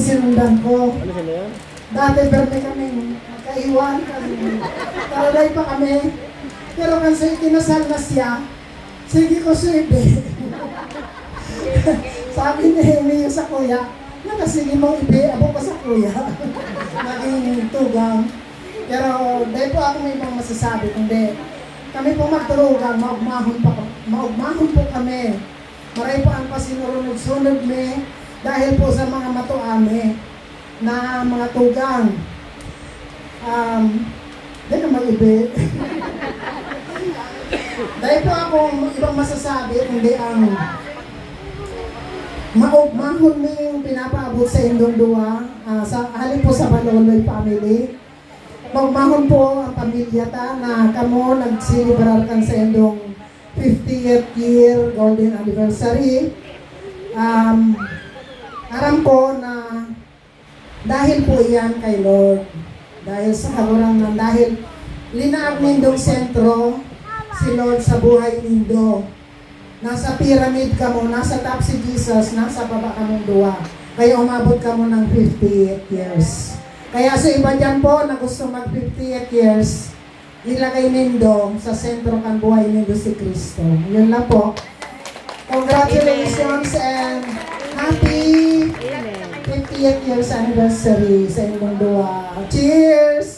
sinundan ko. Ano sila yan? Dati birthday kami, magkaiwan kami. Taladay pa kami. Pero kasi kinasal na siya, sige ko suibe. Sabi ni Hemi sa kuya, sige mong ibe, abo ko sa kuya. Naging tugang. Pero dahil po ako may ibang masasabi, kundi kami po magturugan, maugmahon po kami. Maray po ang pasinurunod-sunod me dahil po sa mga matuami na mga tugang. Di na mag-ibi. Dahil po akong ibang masasabi, kundi ang maugmahon mo yung pinapaabot sa indong duwa, sa halip po sa Baloloy family. Maugmahon po ang pamilya ta na kamo nagsilibrar kan sa indong 50th year golden anniversary. Aram ko na dahil po iyan kay Lord. Dahil sa karurang nan, dahil linaag nindong sentro si Lord sa buhay nindo. Nasa pyramid ka mo, nasa top si Jesus, nasa baba ka mong duwa. Kaya umabot ka mo ng 58 years. Kaya sa iba dyan po na gusto mag 58 years, ilagay nindo sa sentro kan buhay nindo si Kristo. Yun lang po. Congratulations and happy 58th years anniversary sa inyong duwa. Cheers!